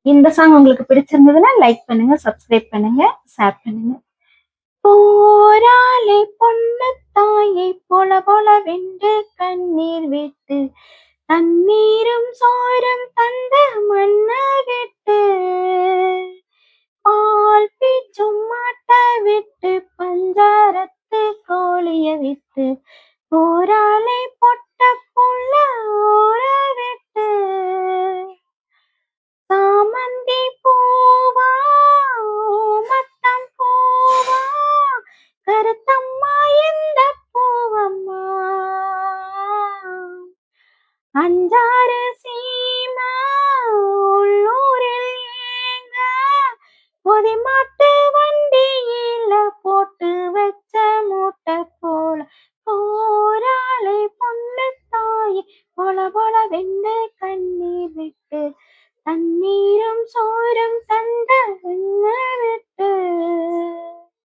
இந்த சாங் உங்களுக்கு பிடிச்சிருந்ததுன்னா லைக் பண்ணுங்க, சப்ஸ்கிரைப் பண்ணுங்க, ஷேர் பண்ணுங்க. போராளி பொண்ணு தாயை பொல பொலவென்று கண்ணீர் விட்டு தண்ணீரும் சோறும் தந்த மண்ண விட்டு பால் பீச்சும் மாட்ட விட்டு பஞ்சாரத்து கோழிய விட்டு போராளி பொட்ட புள்ள ஊற விட்டு சாமந்தி பூவா மத்தம் பூவா கருத்தம்மா எந்த பூவம்மா அஞ்சாறு சீம உள்ளூரில் ஏங்க பொதிமாட்டு வண்டியில போட்டு வச்ச மூட்டை போல போராளை பொண்ணு தாய் பொல பொல வெந்து கண்ணீர் விட்டு தண்ணீரும்